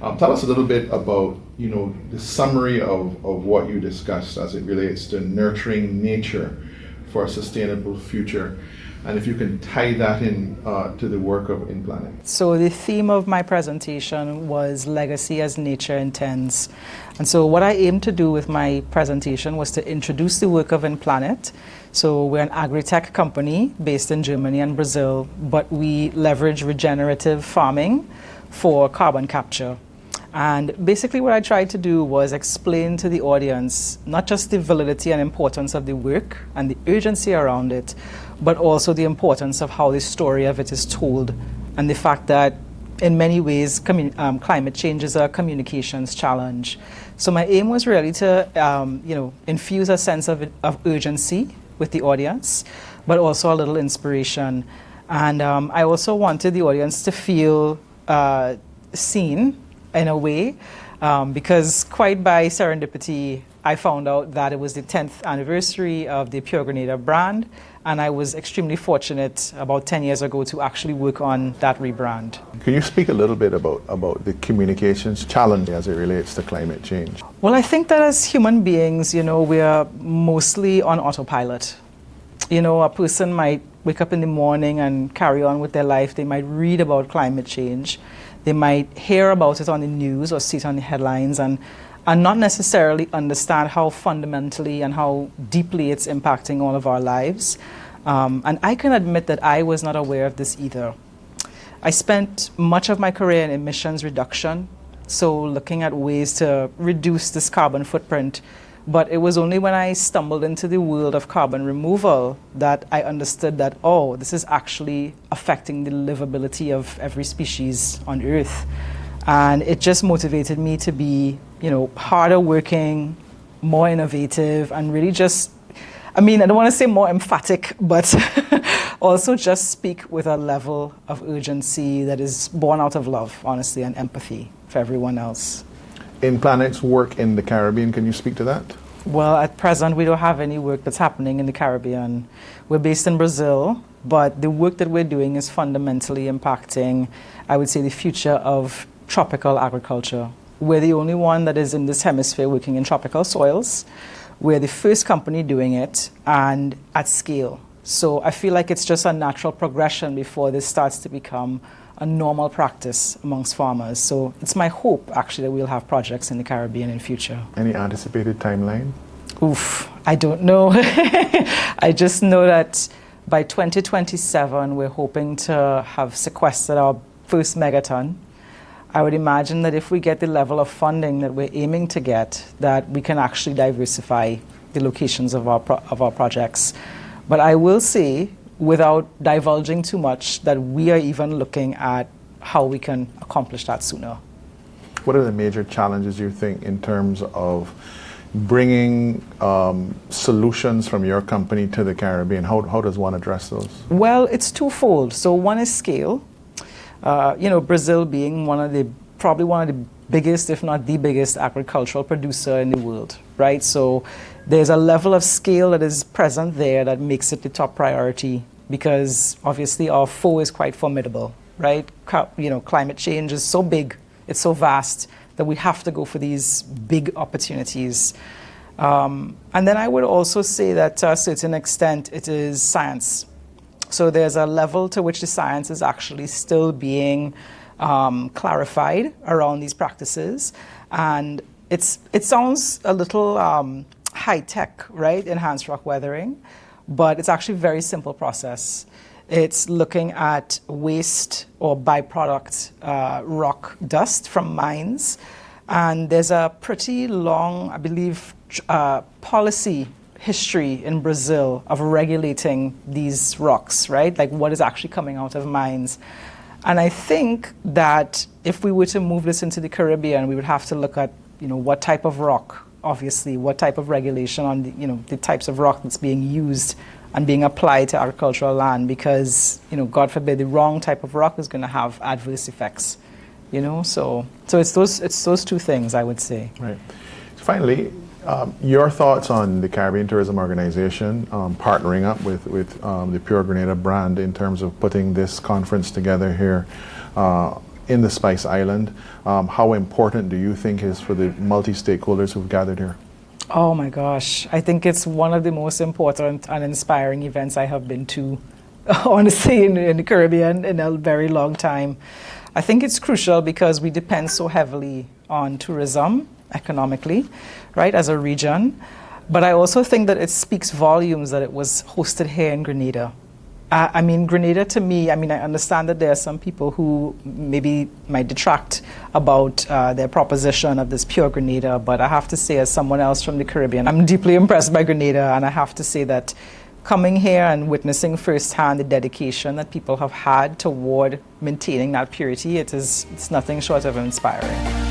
Tell us a little bit about, the summary of what you discussed as it relates to nurturing nature for a sustainable future, and if you can tie that in to the work of InPlanet. So the theme of my presentation was legacy as nature intends. And so what I aimed to do with my presentation was to introduce the work of InPlanet. So we're an agri-tech company based in Germany and Brazil, but we leverage regenerative farming for carbon capture. And basically what I tried to do was explain to the audience not just the validity and importance of the work and the urgency around it, but also the importance of how the story of it is told, and the fact that in many ways climate change is a communications challenge. So my aim was really to infuse a sense of urgency with the audience, but also a little inspiration. And I also wanted the audience to feel seen in a way, because quite by serendipity, I found out that it was the 10th anniversary of the Pure GRENADA brand, and I was extremely fortunate about 10 years ago to actually work on that rebrand. Can you speak a little bit about the communications challenge as it relates to climate change? Well, I think that as human beings, we are mostly on autopilot. A person might wake up in the morning and carry on with their life. They might read about climate change. They might hear about it on the news or see it on the headlines and not necessarily understand how fundamentally and how deeply it's impacting all of our lives. And I can admit that I was not aware of this either. I spent much of my career in emissions reduction, so looking at ways to reduce this carbon footprint. But it was only when I stumbled into the world of carbon removal that I understood that, oh, this is actually affecting the livability of every species on Earth. And it just motivated me to be, harder working, more innovative, and really just, I don't want to say more emphatic, but also just speak with a level of urgency that is born out of love, honestly, and empathy for everyone else. InPlanet's work in the Caribbean, can you speak to that? Well, at present, we don't have any work that's happening in the Caribbean. We're based in Brazil, but the work that we're doing is fundamentally impacting, I would say, the future of tropical agriculture. We're the only one that is in this hemisphere working in tropical soils. We're the first company doing it, and at scale. So I feel like it's just a natural progression before this starts to become a normal practice amongst farmers. So it's my hope, actually, that we'll have projects in the Caribbean in future. Any anticipated timeline? Oof, I don't know. I just know that by 2027, we're hoping to have sequestered our first megaton. I would imagine that if we get the level of funding that we're aiming to get, that we can actually diversify the locations of our projects. But I will say, without divulging too much, that we are even looking at how we can accomplish that sooner. What are the major challenges you think in terms of bringing solutions from your company to the Caribbean? How does one address those? Well, it's twofold. So one is scale. Brazil being probably one of the biggest, if not the biggest, agricultural producer in the world, right? So there's a level of scale that is present there that makes it the top priority, because obviously our foe is quite formidable, right? Climate change is so big, it's so vast, that we have to go for these big opportunities. And then I would also say that to a certain extent it is science. So there's a level to which the science is actually still being clarified around these practices. And it sounds a little high-tech, right, enhanced rock weathering, but it's actually a very simple process. It's looking at waste or byproduct rock dust from mines. And there's a pretty long, I believe, policy history in Brazil of regulating these rocks, right? Like what is actually coming out of mines. And I think that if we were to move this into the Caribbean, we would have to look at, what type of rock, obviously, what type of regulation on the types of rock that's being used and being applied to agricultural land, because, God forbid, the wrong type of rock is going to have adverse effects, So it's those two things, I would say. Right. So finally, your thoughts on the Caribbean Tourism Organization partnering up with the Pure GRENADA brand in terms of putting this conference together here in the Spice Island. How important do you think is for the multi-stakeholders who've gathered here? Oh my gosh, I think it's one of the most important and inspiring events I have been to, honestly, in the Caribbean in a very long time. I think it's crucial because we depend so heavily on tourism economically, right, as a region. But I also think that it speaks volumes that it was hosted here in Grenada. I mean, Grenada to me, I understand that there are some people who maybe might detract about their proposition of this pure Grenada, but I have to say, as someone else from the Caribbean, I'm deeply impressed by Grenada, and I have to say that coming here and witnessing firsthand the dedication that people have had toward maintaining that purity, it's nothing short of inspiring.